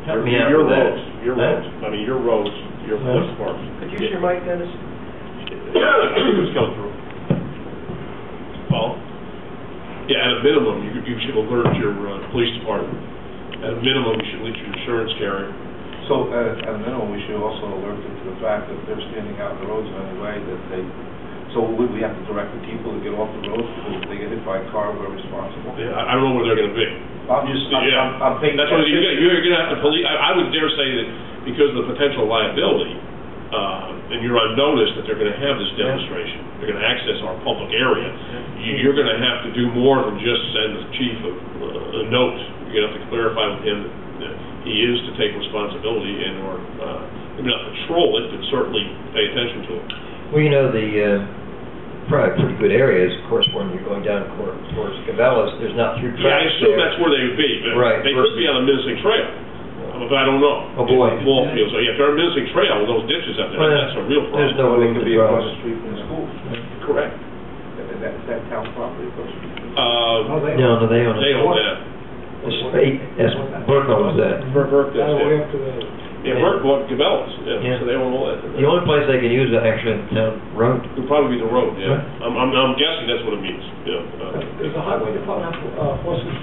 Help me out with that. I mean, your roads, your police department. Could you use your mic, Dennis? Who's coming through? Paul? Yeah, at a minimum, you should alert your police department. At a minimum, you should alert your insurance carrier. So, at a minimum, we should also alert them to the fact that they're standing out in the roads in any way that they... So would we have to direct the people to get off the road because if they get hit by a car, we're responsible? Yeah, I don't know where they're going to be. I'm thinking that's what you're going to have to police. I would dare say that because of the potential liability, and you're on notice that they're going to have this demonstration, they're going to access our public area, you're going to have to do more than just send the chief a note. You're going to have to clarify with him that he is to take responsibility and or maybe not patrol it, but certainly pay attention to it. Well, you know, the probably pretty good areas, of course, when you're going down towards Cabela's, there's not through traffic. Yeah, I assume that's where they would be. But right. They could be on the Menacing Trail. But I don't know. Oh, boy. Ball field. So, yeah, if they're on Menacing Trail with those ditches up there, that's a real problem. There's no way they could be across the street from the school. Correct. Is that town property across the street? No, they own it. They own that. The state, Burke owns that. Burke does, yeah, Burke bought Cabela's, so they own all that. The only place they can use is actually town road. It would probably be the road, yeah. Right. I'm guessing that's what it means. Yeah. Is the highway department horses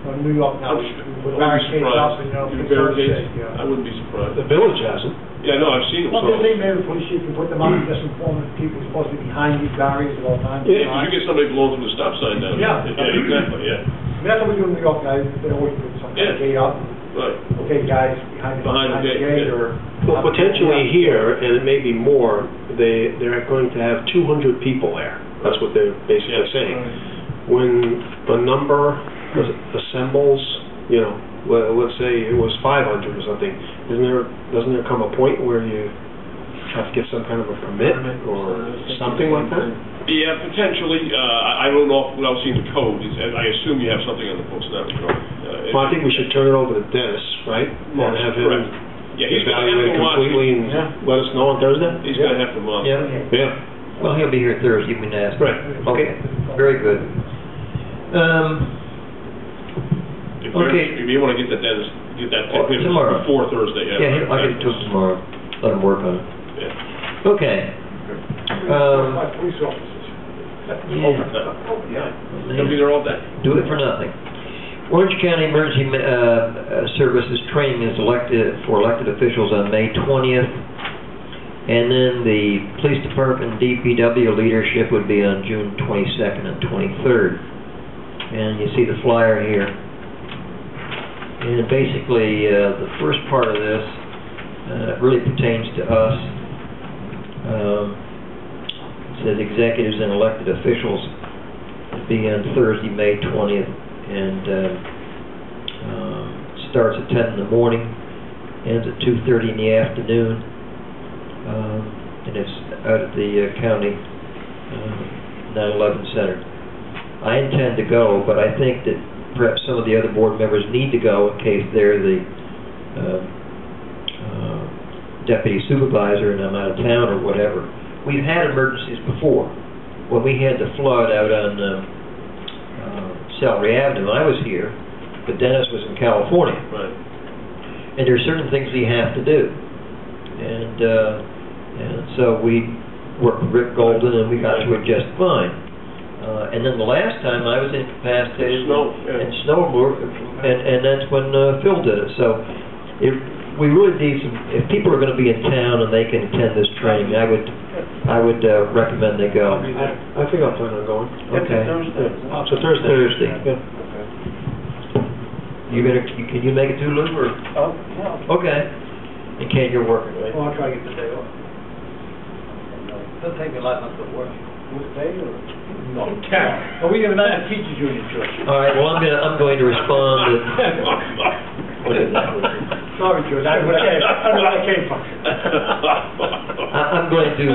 on New York now? With barricades up and barricades? I wouldn't be surprised. The village hasn't. Yeah, no, I've seen them. Well, they made a police chief and put them out and just inform the people supposed to be behind these barriers at all times. Yeah, because you get somebody blowing through the stop sign down there. Yeah, exactly, yeah. I mean, that's what we do in New York, guys. They always put some kind of gate up. Right. Okay, guys, behind the gate or... Well, potentially here, and it may be more, they're going to have 200 people there. That's what they're basically saying. When the number assembles, you know, let's say it was 500 or something, doesn't there come a point where you have to get some kind of a permit or something like that? Yeah, potentially. I don't know without seeing the code. I assume you have something on the books now. Well, I think we should turn it over to Dennis, right? And have him evaluate it completely and let us know on Thursday? He's going to have to monitor. Yeah. Well, he'll be here Thursday when asked. Right. Okay. Very good. If you want to get that Dennis, get that tomorrow before Thursday. Yeah, I'll get it to him tomorrow. Let him work on it. Yeah. Okay. Police officers. They'll be there all day. Do it for nothing. Orange County Emergency Services training is for elected officials on May 20th, and then the Police Department and DPW leadership would be on June 22nd and 23rd. And you see the flyer here. And basically, the first part of this really pertains to us. It says executives and elected officials will be on Thursday, May 20th, and starts at 10 in the morning, ends at 2:30 in the afternoon, and it's out at the county 9/11 Center. I intend to go, but I think that perhaps some of the other board members need to go in case they're the deputy supervisor and I'm out of town or whatever. We've had emergencies before. When we had the flood out on Celery Avenue, I was here, but Dennis was in California. Right. And there are certain things we have to do. And so we worked with Rick Golden and we got through it just fine. And then the last time I was incapacitated and snow removal, and that's when Phil did it. So we really need some, if people are going to be in town and they can attend this training, I would recommend they go. I think I'll plan on going. Okay. So Thursday. Thursday. Yeah. Can you make it too, Lou? Or? Yeah. Okay. And Ken, you're working, right? Well, I'll try to get the day off. Doesn't take me a lot not to work. Which day or? No. Well, we have another teachers union, George. All right. Well, I'm going to respond. What is that? Sorry, George. I don't know where I came from. I'm going to.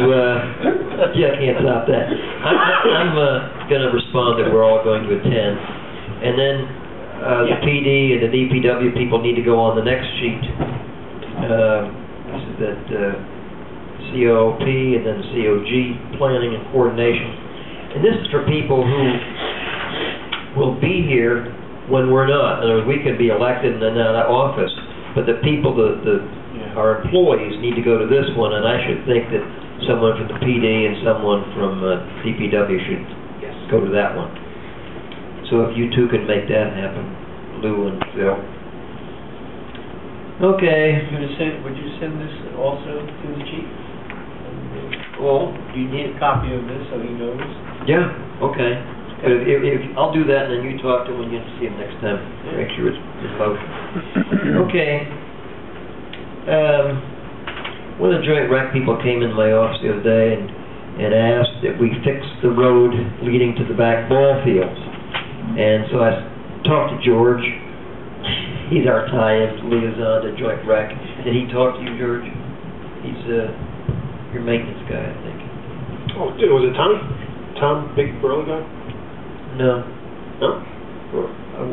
Yeah, I can't stop that. I'm going to respond that we're all going to attend, and then the PD and the DPW people need to go on the next sheet. That COP and then COG, planning and coordination. And this is for people who will be here when we're not. In other words, we can be elected and then out of office, but the people, our employees need to go to this one, and I should think that someone from the PD and someone from DPW should go to that one. So if you two can make that happen, Lou and Phil. Okay. Would you send this also to the chief? Well, Do you need a copy of this so he knows? yeah, okay. But if I'll do that, and then you talk to him when you see him next time. Make sure it's in motion. Okay. One of the joint rec people came in my office the other day and asked that we fix the road leading to the back ball fields. And so I talked to George. He's our tie-in liaison to joint rec. Did he talk to you, George? He's your maintenance guy, I think. Oh, was it Tommy? Tom, big burly guy? No. No?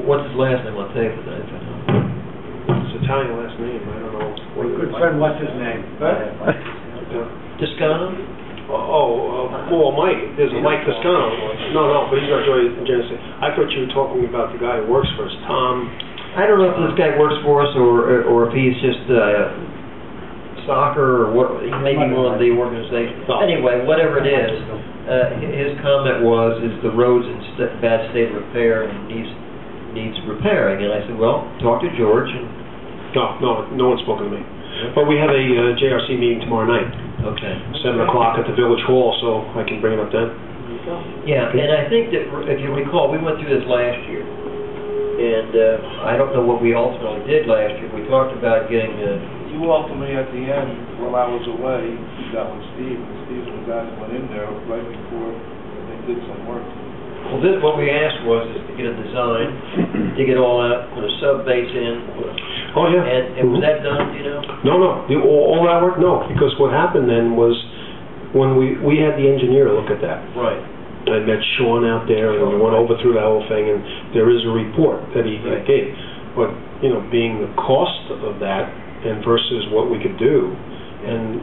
What's his last name? I'll tell you if I know. It's Italian last name, I don't know. My good friend, what's his name? Toscano? Well, Mike, there's a Mike Toscano. No, but he's not joining Genesee. I thought you were talking about the guy who works for us, Tom. I don't know if this guy works for us or if he's just soccer or what, he may be one of the organizations. Anyway, whatever it is, his comment is the road's in bad state of repair and needs repairing. And I said, well, talk to George. And No one's spoken to me. But we have a JRC meeting tomorrow night. Okay. 7 o'clock at the Village Hall, so I can bring it up then. Yeah, and I think that, if you recall, we went through this last year. And I don't know what we ultimately did last year. We talked about getting... You ultimately, at the end, while I was away, you got with Steve, and Steve and the guys went in there right before they did some work. Well, what we asked was to get a design, dig it all out, put a sub-base in. Oh, yeah. And was that done, do you know? No. All that work? No, because what happened then was when we had the engineer look at that. Right. I met Sean out there, and we went over through that whole thing, and there is a report that he gave. But, being the cost of that and versus what we could do, and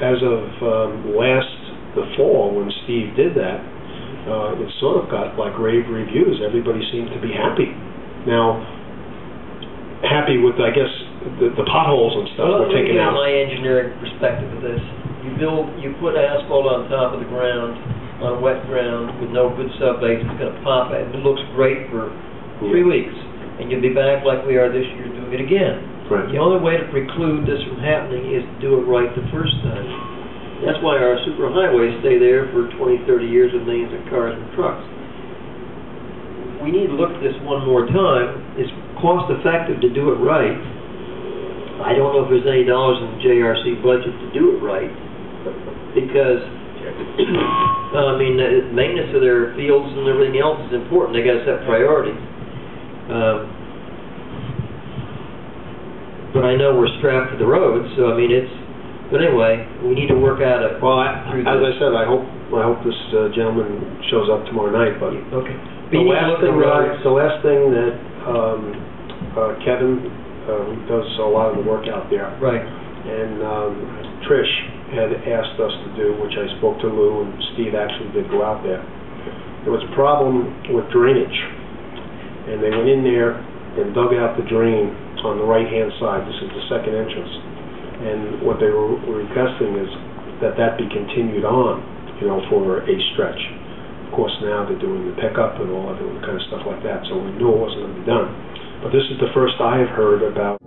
as of the fall, when Steve did that, it sort of got like rave reviews. Everybody seemed to be happy. Now, happy with, I guess, the potholes and stuff were taken out. My engineering perspective of this. You put asphalt on top of the ground, on wet ground, with no good sub-base, it's going to pop it. It looks great for 3 weeks, and you'll be back like we are this year doing it again. Right. The only way to preclude this from happening is to do it right the first time. That's why our superhighways stay there for 20, 30 years with millions of cars and trucks. We need to look at this one more time. It's cost-effective to do it right. I don't know if there's any dollars in the JRC budget to do it right, because maintenance of their fields and everything else is important. They got to set priorities. But I know we're strapped for the roads, so but anyway, we need to work out a... Well, as I said, I hope this gentleman shows up tomorrow night, but... Okay. The last thing that Kevin, who does a lot of the work out there, right, and Trish had asked us to do, which I spoke to Lou, and Steve actually did go out there. There was a problem with drainage, and they went in there and dug out the drain on the right-hand side. This is the second entrance. And what they were requesting is that be continued on, for a stretch. Of course, now they're doing the pickup and all other kind of stuff like that, so we knew it wasn't going to be done. But this is the first I have heard about